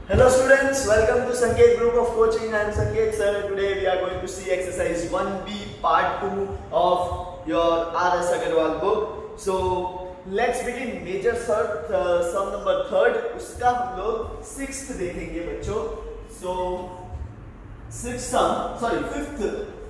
Hello students, welcome to Sanket Group of Coaching. I am Sanket sir. Today we are going to see exercise 1B part 2 of your RS Agarwal book. So let's begin. Major sum number 3rd, उसका हम लोग 6th देखेंगे बच्चों. So 6th sum, sorry 5th,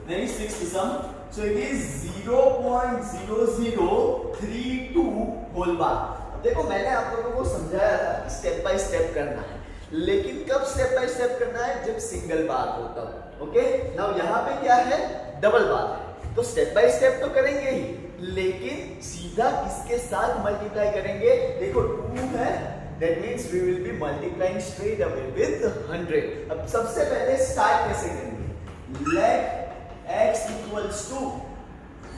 नहीं 6th sum. So it is 0.0032 whole bar. देखो मैंने आप लोगों को समझाया था स्टेप बाय स्टेप करना है, लेकिन कब स्टेप बाय स्टेप करना है, जब सिंगल बार हो तब. ओके, नाउ यहाँ पे क्या है, डबल बार है, तो स्टेप बाय स्टेप तो करेंगे ही, लेकिन सीधा किसके साथ मल्टीप्लाई करेंगे. देखो 2 है, that means we will be multiplying straight away with 100. अब सबसे पहले स्टार्ट कैसे करेंगे. Let x equals to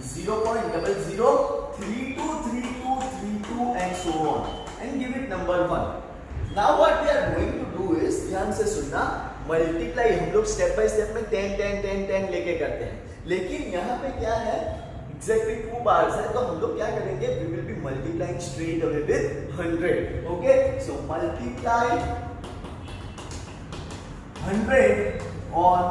0.003232 and so on and give it number 1. Now what we are going to do is, ध्यान से सुनना, मल्टीप्लाई हम लोग स्टेप बाय स्टेप में 10 10 10 10 लेके करते हैं, लेकिन यहाँ पे क्या है, एग्जैक्टली 2 बार्स है, तो हम लोग क्या करेंगे, we will be multiplying straight away with 100. Okay, so multiply 100 on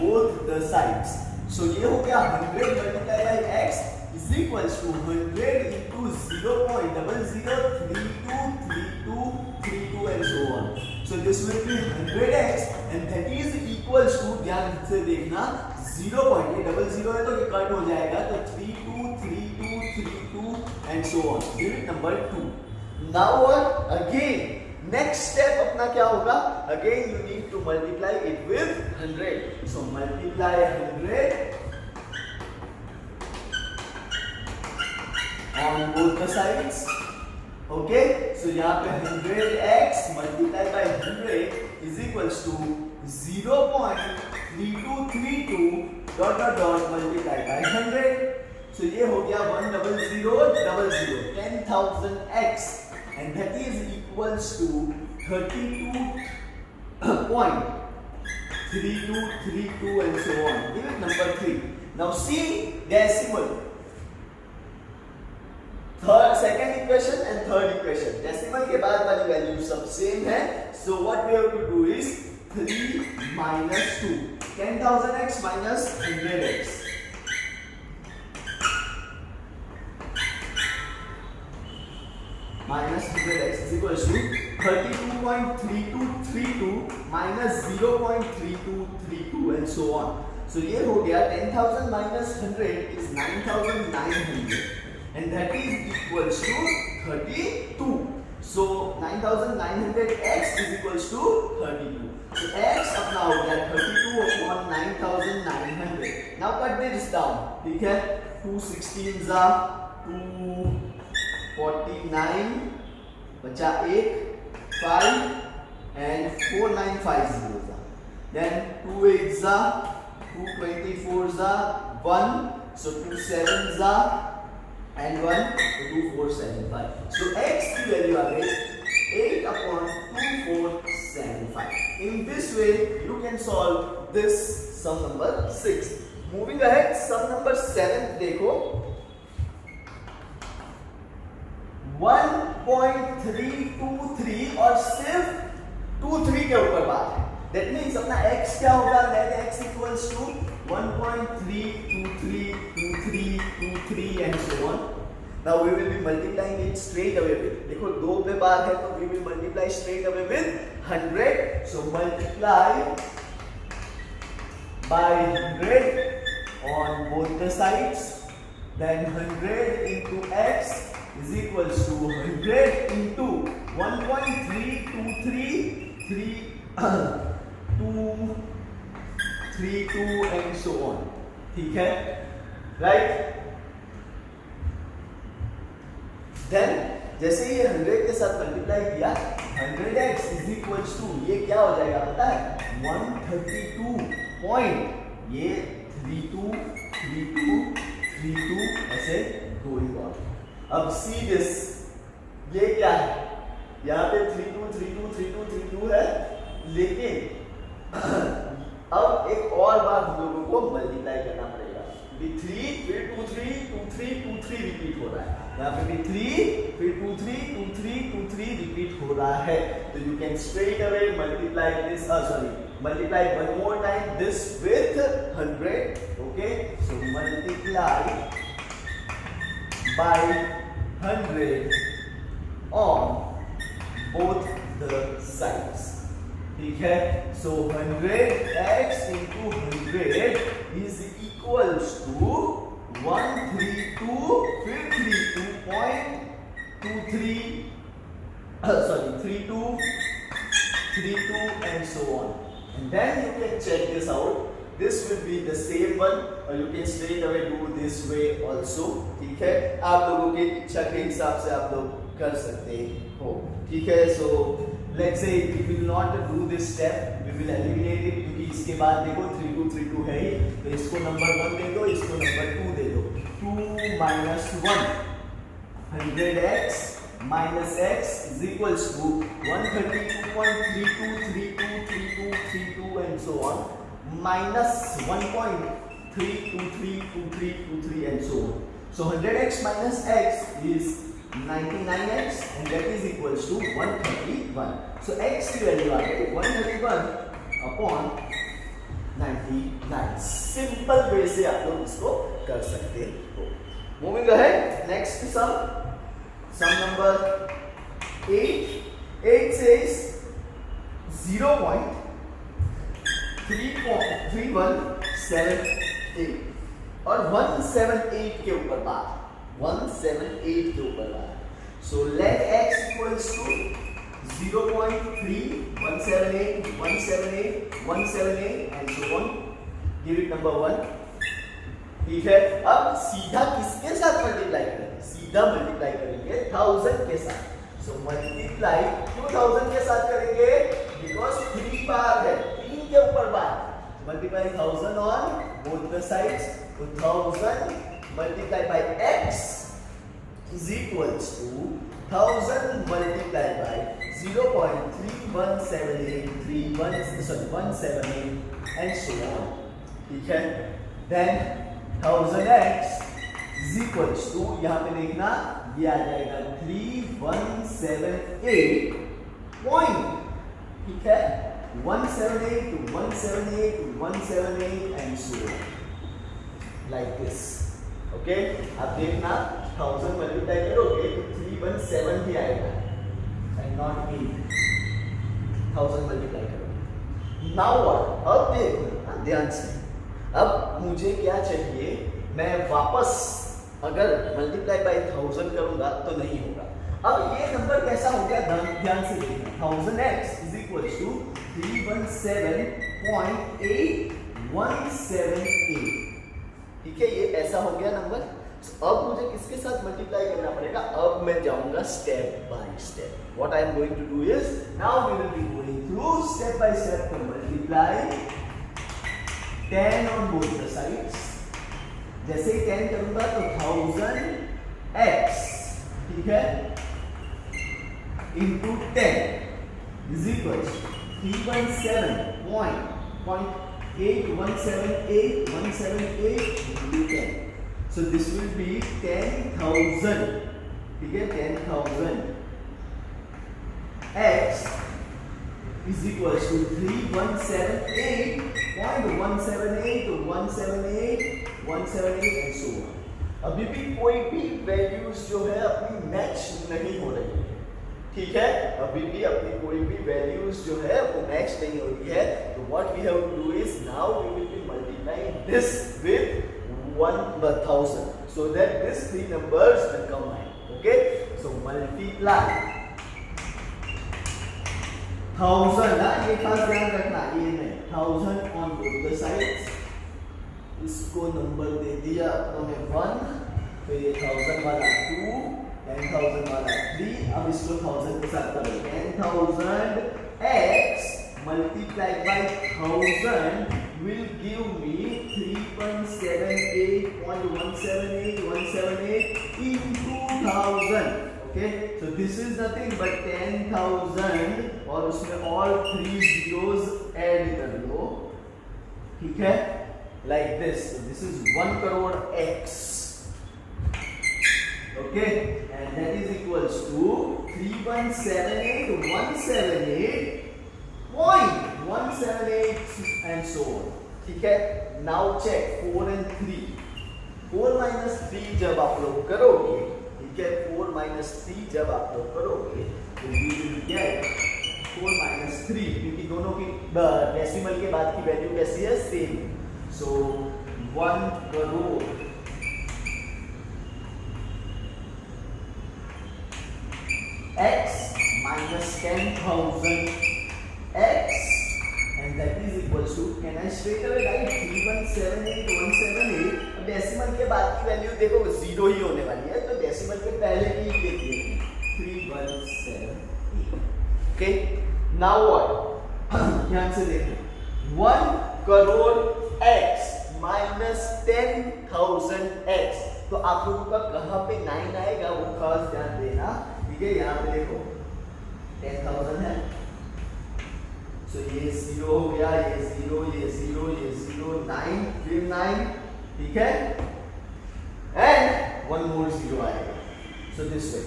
both the sides. So ये हो गया 100 multiply by x is equals to 100 into 0.003232 and so on. So this will be 100x and that is equals to, ध्यान से देखना, 0. ये double zero है तो ये कट हो जाएगा, तो 323232 and so on. Give it number 2. Now what? Again next step अपना क्या होगा, again you need to multiply it with 100. So multiply 100 on both the sides. Okay, so यहाँ पे 100x multiplied by 100 is equals to 0.3232 dot multiplied by 100. So ये हो गया 10000 10,000x and that is equals to 32.3232 and so on. Give it number 3. Now see decimal. Second equation and third equation, decimal के बाद वाली value सब same है. So what we have to do is 3 minus 2, 10,000x minus 100x. Minus 100x is equals to 32.3232 minus 0.3232 and so on. So ये हो गया 10,000 minus 100 is 9,900. And that is equals to 32. So 9,900x is equals to 32. So x अपना हो गया 32 upon 9,900. Now cut this down. ठीक है, 2 16s are 249 बचा 1 5 and 4 9 5 zeros are. Then 2 8s are 2 24s are 1. So 2 7s are and 1 2475. So x की value आ गई 8 upon 2475. In this way you can solve this sum number 6. Moving ahead, sum number 7 देखो, 1.323 और सिर्फ 23 के ऊपर बात है. That means अपना x क्या होगा, let x equals to 1.3232323 and so on. Now we will be multiplying it straight away with, देखो 2 पे बार है तो we will multiply straight away with 100. So multiply by 100 on both the sides. Then 100 into x is equals to 100 into 1.32332 and so on. ठीक है, right? Then जैसे ये 100 के साथ मल्टीप्लाई किया, 100x is equals to, ये क्या हो जाएगा पता है, 132 पॉइंट, ये 32 32 32 ऐसे गोइंग ऑन. अब see this, ये क्या है, यहाँ पे 32 32 32 32 है, लेकिन अब एक और बार हम लोगों को मल्टीप्लाई करना पड़ेगा. 3 फिर 2 3 2 3 2 3 रिपीट हो रहा है, यहाँ पे भी 3 फिर 2 3 2 3 2 3 रिपीट हो रहा है, तो you can straight away multiply this, multiply one more time this with 100. Okay, so multiply by 100 on both the sides. ठीक है, so 100x into 100 is equals to 132, फिर 32.23, 32 and so on. And then you can check this out. This will be the same one, or you can straight away do this way also. ठीक है, आप लोगों की इच्छा के हिसाब से आप लोग कर सकते हो. ठीक है, so let's say we will not do this step, we will eliminate it, क्योंकि इसके बाद देखो 3232 है ही, तो इसको नंबर 1 दे दो, इसको नंबर 2 दे दो. 2 minus 1, 100x minus x is equals to 132.323232 and so on, minus 1.3232323 and so on. So 100x minus x is 99x and that is equals to 131. So x की वैल्यू आ गई 131 upon 99. सिंपल वे से आप लोग इसको कर सकते हो. Moving ahead, next sum number 8. 8 says 0.3178 और 178 के ऊपर बात, 178 के ऊपर बात. So let x equals to 0.3, 178, 178, 178 and so on. Give it number 1. ठीक है, अब सीधा किसके साथ मल्टीप्लाई करेंगे? सीधा मल्टीप्लाई करेंगे 1000 के साथ. So मल्टीप्लाई क्यों 1000 के साथ करेंगे? Because 3 बार है, 3 के ऊपर बार. Multiply 1000 on both the sides. So 1000 multiplied by x is equals to 1000 multiplied by 0.3178 and so on. ठीक है, then 1000x is equals to, यहाँ पे देखना ये आ जाएगा 3178 point. ठीक है, 178 to 178 to 178 and so on, like this. Okay, अब देखना 1000 मल्टीप्लाई करोगे तो 317 ही आएगा and not 8. 1000 मल्टीप्लाई करोगे. Now what? अब देखना ध्यान से. अब मुझे क्या चाहिए? मैं वापस अगर मल्टीप्लाई बाय 1000 करूंगा तो नहीं होगा. अब ये नंबर कैसा हो गया? ध्यान से देखना. 1000x is equals to 317.8178. ठीक है, ये ऐसा हो गया नंबर. अब मुझे किसके साथ मल्टीप्लाई करना पड़ेगा? अब मैं जाऊंगा step by step. What I am going to do is, now we will be going through step by step to multiply 10 on both the sides. जैसे ही 10 करूंगा तो 1000x, ठीक है, into 10 is equals 317.8178 into 10. So this will be 10,000. ठीक है, 10,000 x is equals to 317.178 to 178 and so on. अभी भी कोई भी वैल्यूज जो है अपनी मैच नहीं हो रही है. ठीक है, अभी भी अपनी कोई भी वैल्यूज जो है वो मैच नहीं हो रही है. तो what we have to do is, now we will be multiplying this with 1000 so that these three numbers will combine. Okay, so multiply 1000 ना, ये खास ध्यान रखना, ये नहीं 1000 on both the sides. इसको नंबर दे दिया अपने 1, फिर ये 1000 वाला 2, 10,000 वाला 3. अब इसको 1000 के साथ करो. 10,000 x multiplied by 1000 will give me 3.78.178 into 1000. Okay, so this is nothing but 10,000 और उसमें all 3 zeros add कर लो. ठीक है, like this. So this is 1 crore x. Okay and that is equals to 3178178.178 and so on. ठीक है. Now check 4 and 3. 4 minus 3 जब आप लोग करोगे, ठीक है, 4 minus 3 जब आप लोग करोगे तो we will get 4 minus 3 क्योंकि दोनों की डेसिमल के बाद की वैल्यू कैसी है, same. So 1 crore x minus 10,000 x and that is equals to, can I straight away write 3178178. Decimal के बाद की वैल्यू देखो 0 ही होने वाली है, तो डेसिमल के पहले की देखिए 3178. ओके नाउ व्हाट, ध्यान से देखो 1 करोड़ x minus 10,000 x. तो आप लोगों का कहां पे 9 आएगा वो खास ध्यान देना. ठीक है, यहाँ पे देखो 10,000 है, सो ये 0 हो गया, ये 0, ये 0, ये 0, 9, फिर 9. ठीक है, एंड 1 more 0 आएगा. So this way.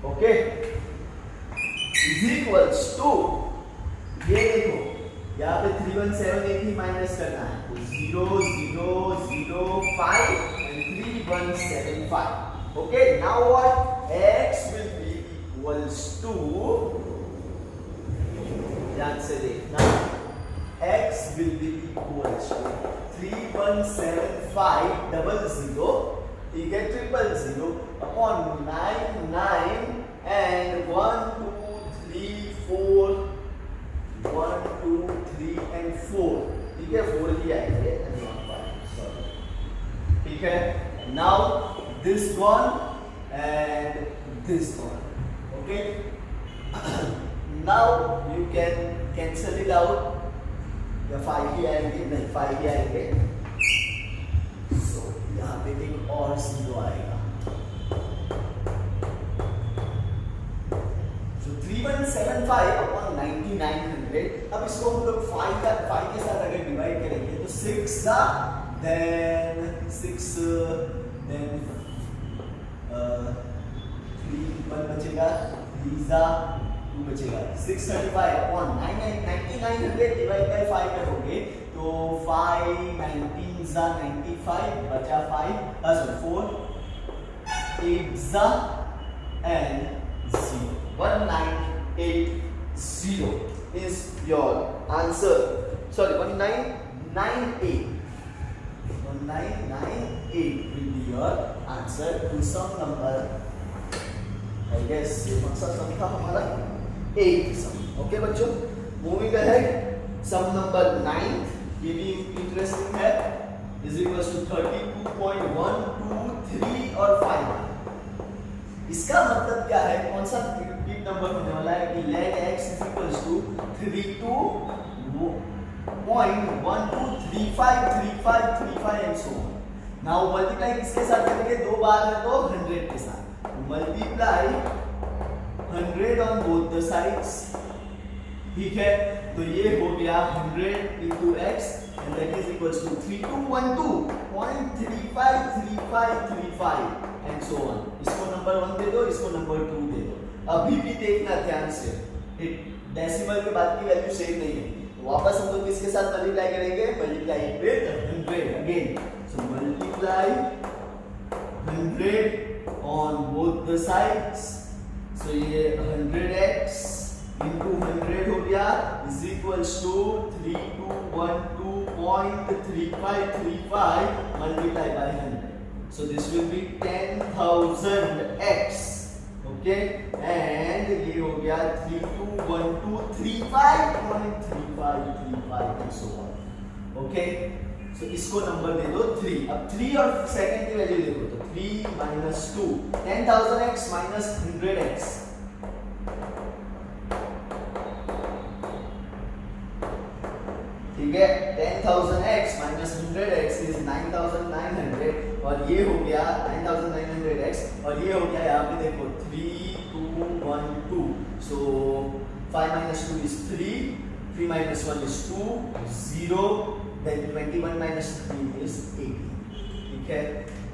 Okay is equals to, ये देखो यहाँ पे 3178 ही माइनस करना है, तो 0 0 0 5 and 3175. Okay, now what? X will be equals to, ध्यान से देखना, X will be equals to 317500, ठीक है, 000 upon 99 and 1 2 3 4 1 2 3 and 4. ठीक है, 4 ही आएंगे and not 5. Sorry. ठीक है, now this gone and this gone. Okay. Now you can cancel it out. या 5 ही आएंगे, नहीं 5 ही आएंगे. So यहाँ पे एक और 0 आएगा. So 3175 upon 9900. अब इसको हम लोग 5 के साथ अगर डिवाइड करेंगे तो 6 then 6 then 3 1 बचेगा, 3 2 बचेगा, 635 upon 9900 डिवाइड बाय 5 करोगे तो 5 19 95 बचा 5 4 8 and 0. 1980 is your answer. Sorry, 1998. 1998 will be your answer to sum number, I guess ये कौन सा सम था हमारा, 8 सम. ओके बच्चों, मूविंग अहेड, सम नंबर 9 ये भी इंटरेस्टिंग है, इज इक्वल्स टू 32.123 और 5. इसका मतलब क्या है, कौन सा क्यूबिक नंबर होने वाला है कि let x is equals to 32.123535 and so on. Now multiply किसके साथ करेंगे, 2 बार है तो 100 के साथ. Multiply 100 on both the sides. ठीक है, तो ये हो गया 100 into x and that is equals to 3212.353535 and so on. इसको नंबर 1 दे दो, इसको नंबर 2 दे दो. अभी भी देखना ध्यान से, डेसिमल के बाद की वैल्यू सेम नहीं है. वापस हम लोग किसके साथ मल्टीप्लाई करेंगे, multiply with 100 again. So multiply 100 on both the sides. So ये 100x into 100 हो गया is equals to 3212.3535 multiplied by 100. So this will be 10,000x. Okay, and ये हो गया 321235.3535 and so on. Okay, so इसको नंबर दे दो 3. अब 3 और सेकंड की वैल्यू देखो तो 3 minus 2, 10,000x minus 100x. ठीक है, 10,000x minus 100x is 9,900 और ये हो गया 9,900x और ये हो गया यहाँ पे देखो 3212. So 5 minus 2 is 3, 3 minus 1 is 2, 0, then 21 minus 3 is 18. ठीक है,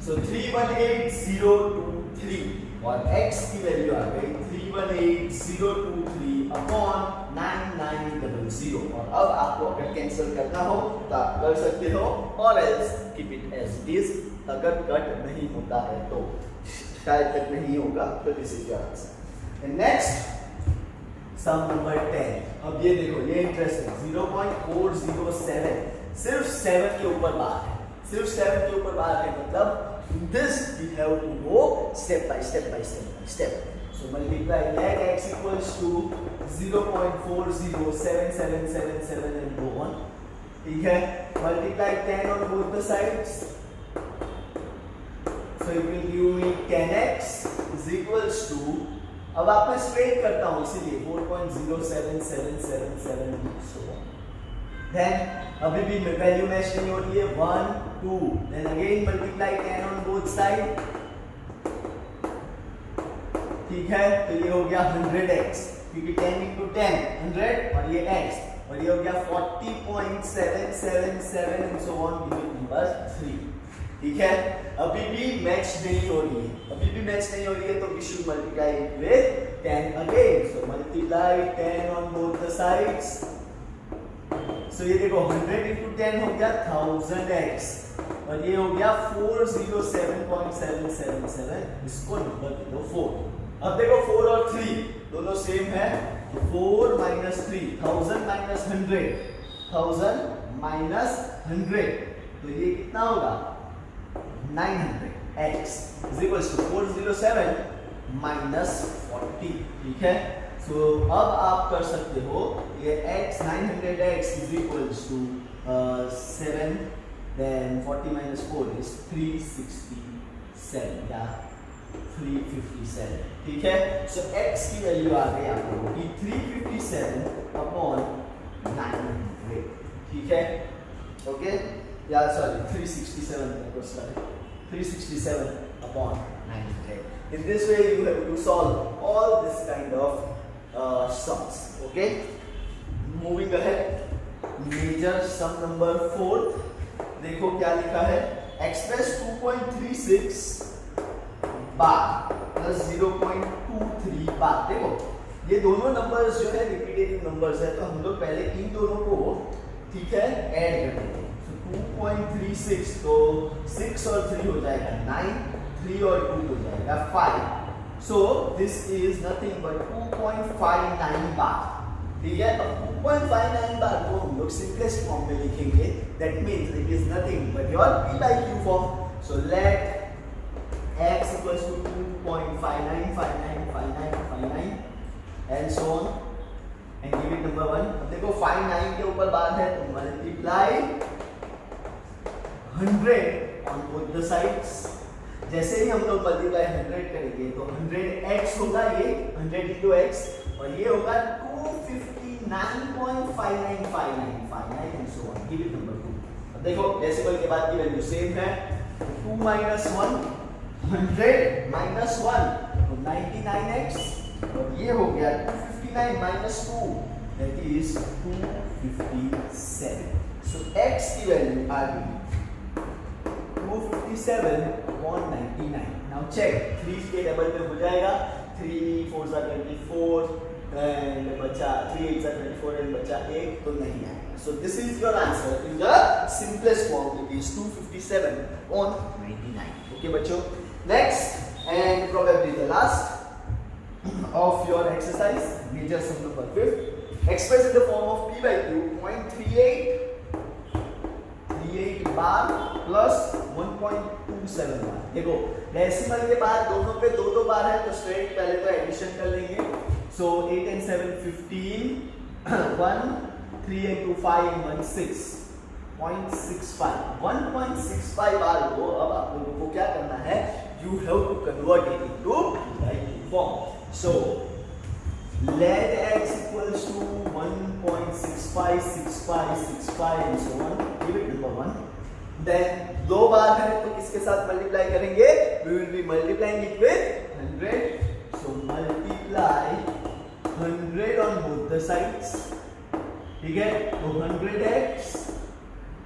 सो 318023 और x की वैल्यू आ गई 318023 अपॉन 9900। और अब आपको अगर कैंसिल करना हो तो आप कर सकते हो, और else keep it as it is. अगर कट नहीं होता है तो शायद कट नहीं होगा, तो this is your answer. Next sum number 10। अब ये देखो, ये इंटरेस्टिंग 0.407 सिर्फ 7 के ऊपर बार है, सिर्फ 7 के ऊपर बार है, मतलब this we have to go step by step by step by step. So multiply let x equals to 0.407777 and go on. ठीक है, multiply 10 on both the sides. So it will give me 10x is equals to, अब आप मैं straight करता हूँ इसीलिए 4.07777 and so on. Then अभी भी वैल्यू मैच नहीं हो रही है, 1 2, then again multiply 10 on both side। ठीक है, तो ये हो गया 100x, क्योंकि 10 into 10 100 और ये x, और ये हो गया 40.777 and so on, नंबर 3। ठीक है, अभी भी मैच नहीं हो रही है, अभी भी मैच नहीं हो रही है, तो we should multiply it with 10 again। So multiply 10 on both the sides। So ये देखो 100 into 10 हो गया 1000x, और ये हो गया 407.777, इसको नंबर दे दो 4। अब देखो 4 और 3 दोनों सेम है, 4 minus 3, 1000 minus 100, 1000 minus 100, तो ये कितना होगा 900x is equals to 407 minus 40। ठीक है, so अब आप कर सकते हो ये x 900x is equals to 7, then 40 minus 4 is 367 या 357। ठीक है, so x की वैल्यू आ गई आप लोगों की 357 अपॉन 900। ठीक है, ओके, या sorry 367 upon 900। In this way you have to solve all this kind of sums। Okay, moving ahead, major sum number 4। देखो क्या लिखा है, express 2.36 बार प्लस 0.23 बार। देखो ये दोनों नंबर्स जो है रिपीटेटिव नंबर्स है, तो हम लोग पहले इन दोनों को ठीक है ऐड कर देंगे। 2.36 तो 6 और 3 हो जाएगा 9, 3 और 2 हो जाएगा 5। सो दिस इज नथिंग बट 2.59 बार। ठीक है, अब 2.59 बार को हम लोग सिंपलेस्ट फॉर्म में लिखेंगे, that means it is nothing but your p by q form. So let x equals to 2.59595959 and so on and give it number 1। अब देखो 59 के ऊपर बार है, तो multiply 100 on both the sides। जैसे ही हम लोग मल्टीप्लाई 100 करेंगे तो 100x होगा, ये 100 into x, और ये होगा 259.5959 and so on, give it number 2। अब देखो डेसिमल के बाद की वैल्यू सेम है, 2 minus 1 100 minus 1 तो 99x, और ये हो गया 259 minus 2 that is 257। so x की वैल्यू आ गई 257/99। नाउ चेक, 3 के डबल में हो जाएगा, 3 4 सा 24 एंड बचा 3 8 सा 24 एंड बचा 1, तो नहीं आएगा। So this is your answer in the simplest form, it is 257/99। Okay बच्चों, next and probably the last of your exercise, major sum number 5, express in the form of p by q 0.38 bar plus 1.27 बार। देखो decimal के बाद दोनों पे दो बार है, तो straight पहले तो एडिशन कर लेंगे। सो 8 and 7 15, 1 3 and 2 5 1 6.65 1.65 बार को अब आप लोगों को क्या करना है, you have to convert it into form। So let x equals to 1.656565 and so on, give it number 1। then दो बार है तो किसके साथ मल्टीप्लाई करेंगे, we will be multiplying it with 100। so multiply 100 on both the sides। ठीक है, तो 100x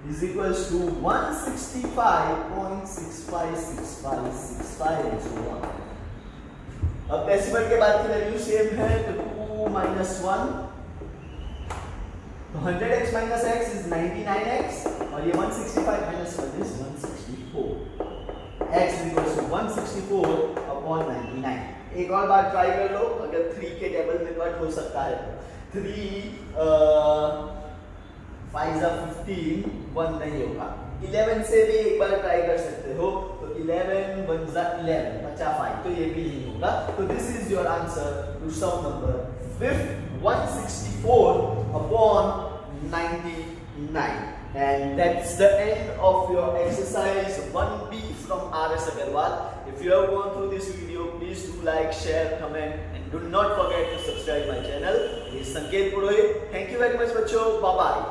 is equals to 165.656565 and so on. अब डेसिमल के बाद की वैल्यू सेम है तो 2 minus 1 तो 100x minus x is 99x और ये 165 minus 1 is 164. x is equals to 164 upon 99. एक और बार ट्राई कर लो, अगर 3 के टेबल में कट हो सकता है 3 5 are 15 1 नहीं होगा, 11 से भी एक बार ट्राई कर सकते हो तो 11 1 are 11 बचा 5 तो ये भी नहीं होगा. तो this is your answer to sum number 5th 164 upon 99. And that's the end of your exercise 1B from RS Agarwal. If you have gone through this video, please do like, share, comment and do not forget to subscribe my channel. This is Sanket Purohit. Thank you very much बच्चों. Bye bye.